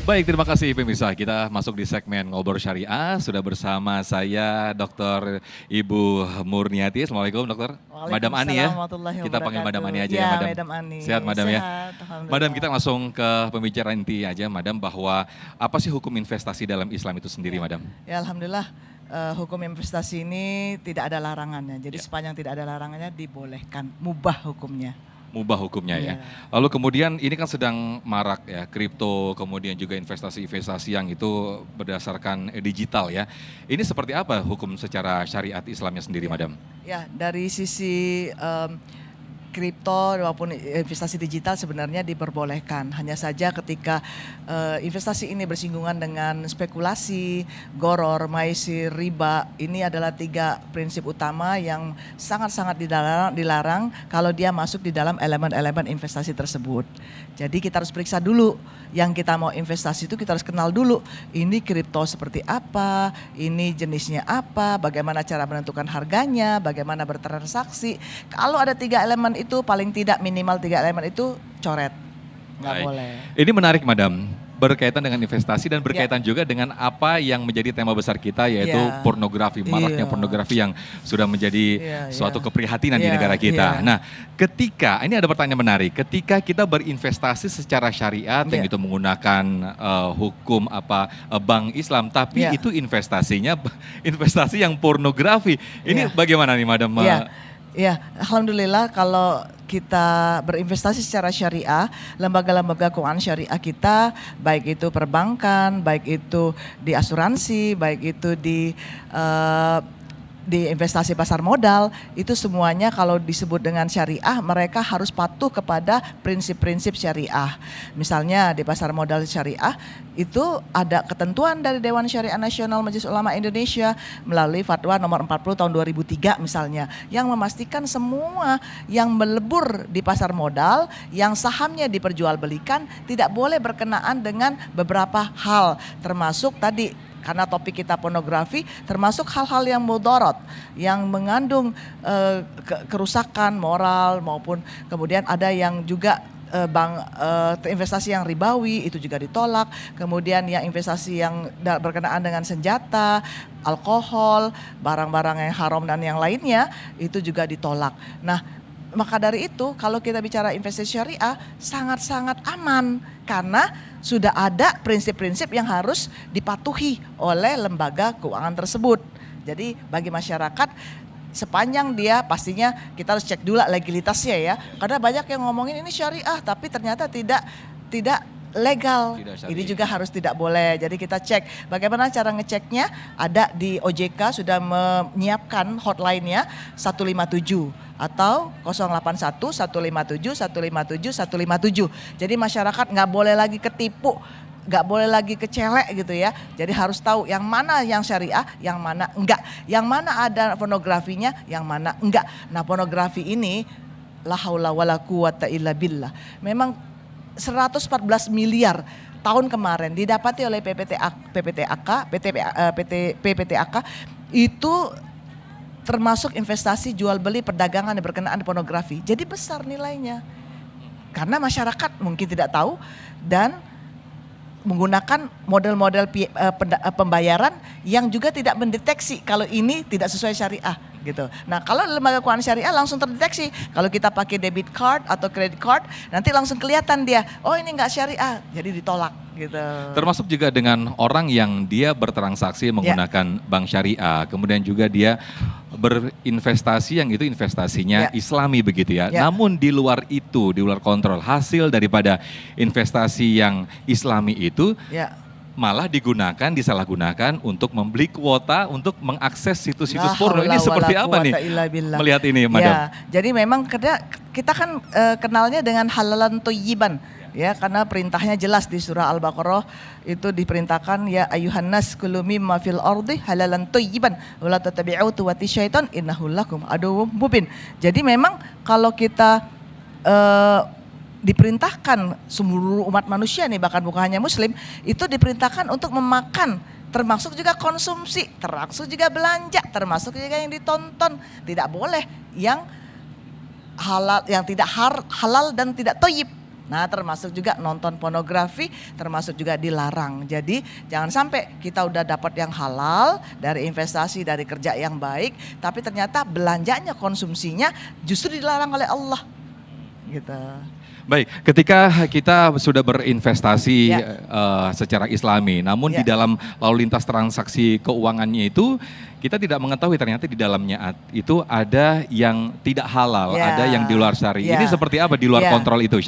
Baik, terima kasih pemirsa. Kita masuk di segmen Ngobrol Syariah. Sudah bersama saya Dr. Ibu Murniati. Assalamualaikum Dokter. Madam Ani ya. Kita panggil Madam Ani aja ya Madam. Madam Ani. Sehat Madam ya. Madam, kita langsung ke pembicaraan inti aja Madam, bahwa apa sih hukum investasi dalam Islam itu sendiri Madam? Ya Alhamdulillah, hukum investasi ini tidak ada larangannya. Jadi sepanjang tidak ada larangannya dibolehkan, mubah hukumnya. Mubah hukumnya ya. Lalu kemudian ini kan sedang marak ya, kripto, kemudian juga investasi-investasi yang itu berdasarkan digital ya. Ini seperti apa hukum secara syariat Islamnya sendiri Madam? Ya, dari sisi kripto maupun investasi digital sebenarnya diperbolehkan. Hanya saja ketika investasi ini bersinggungan dengan spekulasi, goror, maisir, riba, ini adalah 3 prinsip utama yang sangat-sangat dilarang kalau dia masuk di dalam elemen-elemen investasi tersebut. Jadi kita harus periksa dulu yang kita mau investasi itu, kita harus kenal dulu ini kripto seperti apa, ini jenisnya apa, bagaimana cara menentukan harganya, bagaimana bertransaksi. Kalau ada 3 elemen itu, paling tidak minimal 3 elemen itu coret, nggak boleh. Ini menarik Madam. berkaitan dengan investasi dan berkaitan juga dengan apa yang menjadi tema besar kita, yaitu pornografi, maraknya pornografi yang sudah menjadi suatu keprihatinan di negara kita. Nah, ketika, ini ada pertanyaan menarik, ketika kita berinvestasi secara syariat, yang itu menggunakan hukum bank Islam, tapi itu investasinya investasi yang pornografi, ini bagaimana nih Madam? Ya, alhamdulillah kalau kita berinvestasi secara syariah, lembaga-lembaga keuangan syariah kita, baik itu perbankan, baik itu di asuransi, baik itu di investasi pasar modal, itu semuanya kalau disebut dengan syariah, mereka harus patuh kepada prinsip-prinsip syariah. Misalnya di pasar modal syariah, itu ada ketentuan dari Dewan Syariah Nasional Majelis Ulama Indonesia melalui Fatwa nomor 40 tahun 2003 misalnya, yang memastikan semua yang melebur di pasar modal, yang sahamnya diperjualbelikan, tidak boleh berkenaan dengan beberapa hal, termasuk tadi, karena topik kita pornografi, termasuk hal-hal yang mudarat, yang mengandung kerusakan moral, maupun kemudian ada yang juga investasi yang ribawi, itu juga ditolak. Kemudian yang investasi yang berkenaan dengan senjata, alkohol, barang-barang yang haram dan yang lainnya, itu juga ditolak. Nah, maka dari itu kalau kita bicara investasi syariah sangat-sangat aman, karena sudah ada prinsip-prinsip yang harus dipatuhi oleh lembaga keuangan tersebut. Jadi bagi masyarakat, sepanjang dia, pastinya kita harus cek dulu legalitasnya ya. Karena banyak yang ngomongin ini syariah tapi ternyata tidak legal. Ini juga harus tidak boleh. Jadi kita cek bagaimana cara ngeceknya. Ada di OJK sudah menyiapkan hotline-nya 157 atau 081 157 157 157. Jadi masyarakat nggak boleh lagi ketipu, nggak boleh lagi kecelek gitu ya. Jadi harus tahu yang mana yang syariah, yang mana enggak, yang mana ada pornografinya, yang mana enggak. Nah, pornografi ini la haula wala quwata illa billah, memang 114 miliar tahun kemarin didapati oleh PPTAK itu termasuk investasi jual beli perdagangan yang berkenaan pornografi. Jadi besar nilainya. Karena masyarakat mungkin tidak tahu dan menggunakan model-model pembayaran yang juga tidak mendeteksi kalau ini tidak sesuai syariah gitu. Nah, kalau lembaga keuangan syariah langsung terdeteksi. Kalau kita pakai debit card atau credit card, nanti langsung kelihatan dia, oh ini enggak syariah, jadi ditolak gitu. Termasuk juga dengan orang yang dia bertransaksi menggunakan bank syariah, kemudian juga dia berinvestasi yang itu investasinya Islami begitu ya. Namun di luar itu, di luar kontrol, hasil daripada investasi yang Islami itu malah disalahgunakan untuk membeli kuota untuk mengakses situs-situs porno. Ini seperti apa nih melihat ini, Madam? Jadi memang kita kan kenalnya dengan halalan thayyiban. Ya, karena perintahnya jelas di surah Al-Baqarah itu diperintahkan ya ayuhan nas kulu mimma fil ardi halalan thayyiban wa la tattabi'u khutuwati syaitan innahu lakum aduwwum mubin. Jadi memang kalau kita diperintahkan seluruh umat manusia nih, bahkan bukan hanya muslim, itu diperintahkan untuk memakan, termasuk juga konsumsi, termasuk juga belanja, termasuk juga yang ditonton. Tidak boleh yang halal, yang tidak halal dan tidak thayyib. Nah, termasuk juga nonton pornografi, termasuk juga dilarang. Jadi jangan sampai kita udah dapat yang halal dari investasi, dari kerja yang baik, tapi ternyata belanjanya, konsumsinya justru dilarang oleh Allah. Gitu. Baik, ketika kita sudah berinvestasi secara Islami, namun di dalam lalu lintas transaksi keuangannya itu kita tidak mengetahui ternyata di dalamnya itu ada yang tidak halal, ada yang di luar syari. Ini seperti apa di luar kontrol itu,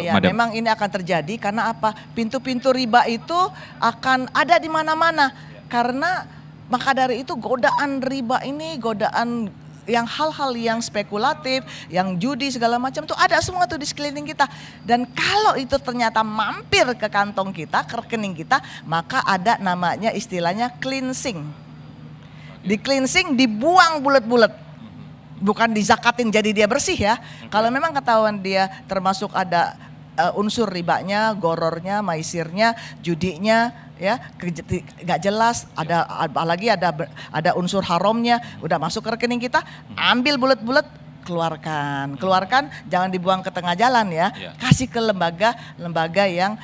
Madam? Memang ini akan terjadi karena apa? Pintu-pintu riba itu akan ada di mana-mana. Karena maka dari itu godaan riba ini, godaan yang hal-hal yang spekulatif, yang judi segala macam tuh ada semua tuh di sekeliling kita. Dan kalau itu ternyata mampir ke kantong kita, ke rekening kita, maka ada namanya istilahnya cleansing. Di cleansing, dibuang bulat-bulat. Bukan dizakatin jadi dia bersih ya. Kalau memang ketahuan dia termasuk ada unsur ribanya, gorornya, maisirnya, judinya, ya nggak jelas, apalagi ada unsur haramnya, udah masuk ke rekening kita, ambil bulat-bulat, keluarkan, jangan dibuang ke tengah jalan ya. Kasih ke lembaga yang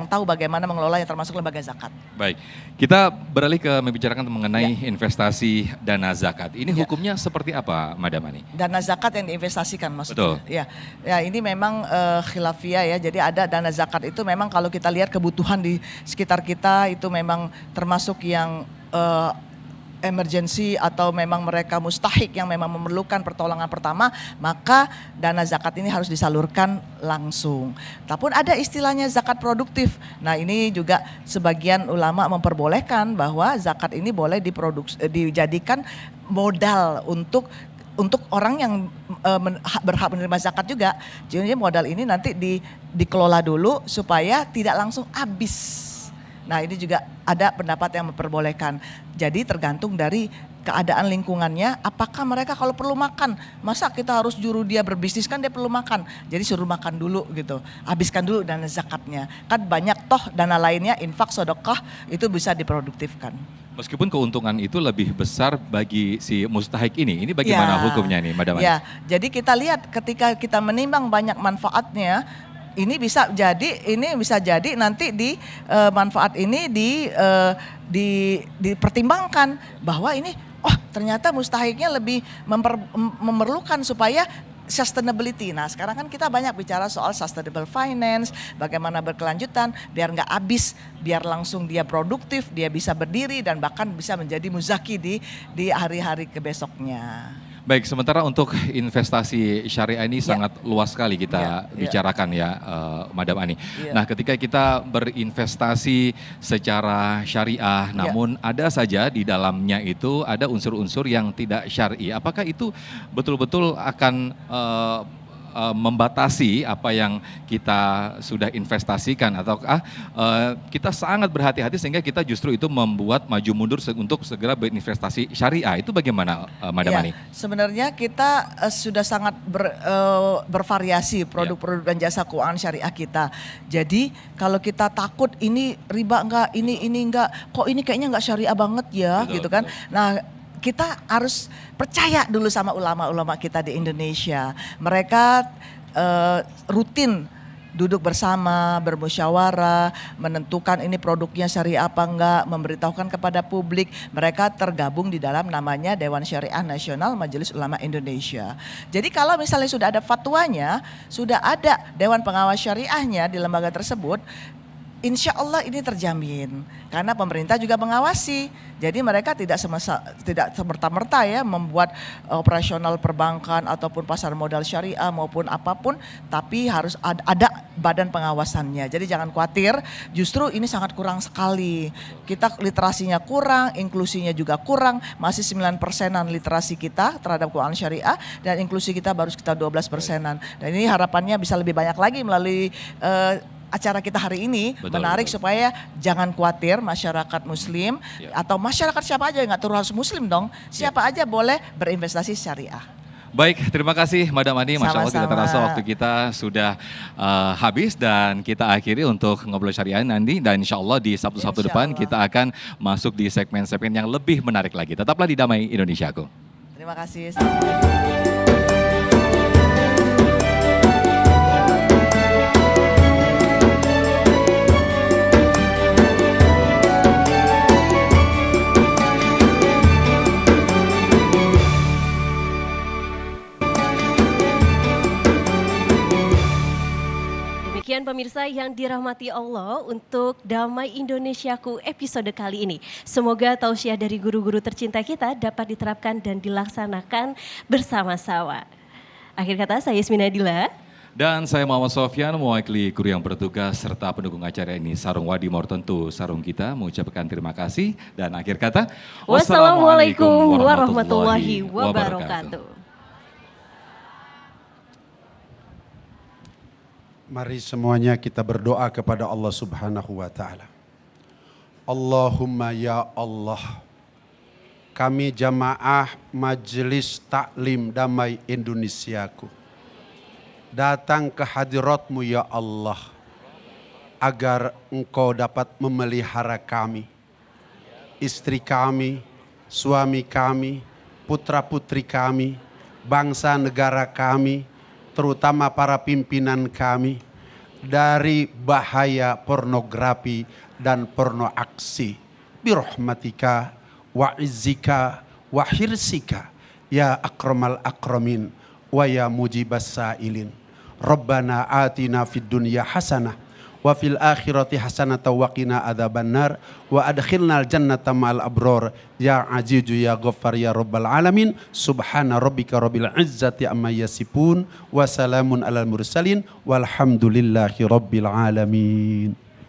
tahu bagaimana mengelola, yang termasuk lembaga zakat. Baik, kita beralih ke membicarakan mengenai investasi dana zakat. Ini hukumnya seperti apa, Madam Ani? Dana zakat yang diinvestasikan maksudnya. Betul. Ya ini memang khilafiyah ya. Jadi ada dana zakat itu memang kalau kita lihat kebutuhan di sekitar kita itu memang termasuk yang emergency atau memang mereka mustahik yang memang memerlukan pertolongan pertama, maka dana zakat ini harus disalurkan langsung. Tapi ada istilahnya zakat produktif. Nah ini juga sebagian ulama memperbolehkan bahwa zakat ini boleh dijadikan modal untuk orang yang berhak menerima zakat juga. Jadi modal ini nanti dikelola dulu supaya tidak langsung habis. Nah ini juga ada pendapat yang memperbolehkan. Jadi tergantung dari keadaan lingkungannya, apakah mereka kalau perlu makan, masa kita harus juru dia berbisnis, kan dia perlu makan. Jadi suruh makan dulu gitu, habiskan dulu dana zakatnya. Kan banyak toh dana lainnya, infak, sedekah itu bisa diproduktifkan. Meskipun keuntungan itu lebih besar bagi si mustahik ini bagaimana hukumnya nih, Madam Ani? Ya, jadi kita lihat ketika kita menimbang banyak manfaatnya, ini bisa jadi nanti manfaat ini dipertimbangkan bahwa ini ternyata mustahiknya lebih memerlukan supaya sustainability. Nah sekarang kan kita banyak bicara soal sustainable finance, bagaimana berkelanjutan biar nggak habis, biar langsung dia produktif, dia bisa berdiri dan bahkan bisa menjadi muzaki di hari-hari kebesoknya. Baik, sementara untuk investasi syariah ini sangat luas sekali kita bicarakan ya, Madam Ani. Nah, ketika kita berinvestasi secara syariah, namun ada saja di dalamnya itu ada unsur-unsur yang tidak syar'i. Apakah itu betul-betul akan membatasi apa yang kita sudah investasikan, ataukah kita sangat berhati-hati sehingga kita justru itu membuat maju mundur untuk segera berinvestasi syariah? Itu bagaimana, Madam Ani? Sebenarnya kita sudah sangat bervariasi produk-produk dan jasa keuangan syariah kita. Jadi kalau kita takut ini riba enggak, ini enggak, kok ini kayaknya enggak syariah banget ya, gitu kan. Nah, kita harus percaya dulu sama ulama-ulama kita di Indonesia. Mereka rutin duduk bersama, bermusyawarah, menentukan ini produknya syariah apa enggak, memberitahukan kepada publik. Mereka tergabung di dalam namanya Dewan Syariah Nasional Majelis Ulama Indonesia. Jadi kalau misalnya sudah ada fatwanya, sudah ada Dewan Pengawas Syariahnya di lembaga tersebut, insya Allah ini terjamin karena pemerintah juga mengawasi. Jadi mereka tidak semerta-merta ya membuat operasional perbankan ataupun pasar modal syariah maupun apapun, tapi harus ada badan pengawasannya. Jadi jangan khawatir, justru ini sangat kurang sekali. Kita literasinya kurang, inklusinya juga kurang, masih 9%-an literasi kita terhadap keuangan syariah dan inklusi kita baru sekitar 12%-an. Dan ini harapannya bisa lebih banyak lagi melalui acara kita hari ini menarik supaya jangan khawatir masyarakat muslim atau masyarakat siapa aja, nggak harus muslim dong, siapa aja boleh berinvestasi syariah. Baik, terima kasih Madam Ani. Masya Allah tidak terasa waktu kita sudah habis dan kita akhiri untuk ngobrol syariah nanti. Dan insya Allah di Sabtu-Sabtu depan kita akan masuk di segmen-segmen yang lebih menarik lagi. Tetaplah di Damai Indonesiaku. Terima kasih. Demikian pemirsa yang dirahmati Allah untuk Damai Indonesiaku episode kali ini. Semoga tausiah dari guru-guru tercinta kita dapat diterapkan dan dilaksanakan bersama-sama. Akhir kata saya Ismina Dila. Dan saya Muhammad Sofyan, mewakili kru yang bertugas serta pendukung acara ini, Sarung Wadi Mortentu, sarung kita, mengucapkan terima kasih. Dan akhir kata, wassalamualaikum warahmatullahi wabarakatuh. Mari semuanya kita berdoa kepada Allah Subhanahu wa Ta'ala. Allahumma ya Allah, kami jamaah Majelis Taklim Damai Indonesiaku datang ke hadiratmu ya Allah, agar Engkau dapat memelihara kami, istri kami, suami kami, putra-putri kami, bangsa negara kami, terutama para pimpinan kami, dari bahaya pornografi dan porno aksi. Birahmatika wa izzika wa hirsika ya akramal akramin wa ya mujibas sailin. Rabbana atina fid dunya hasanah wa fil akhirati hasanatan wa qina adzabannar wa adkhilnal jannata ma'al abror ya azizu ya ghaffar ya rabbal alamin. Subhana rabbika rabbil izzati amma yasifun wa salamun alal mursalin walhamdulillahi rabbil alamin.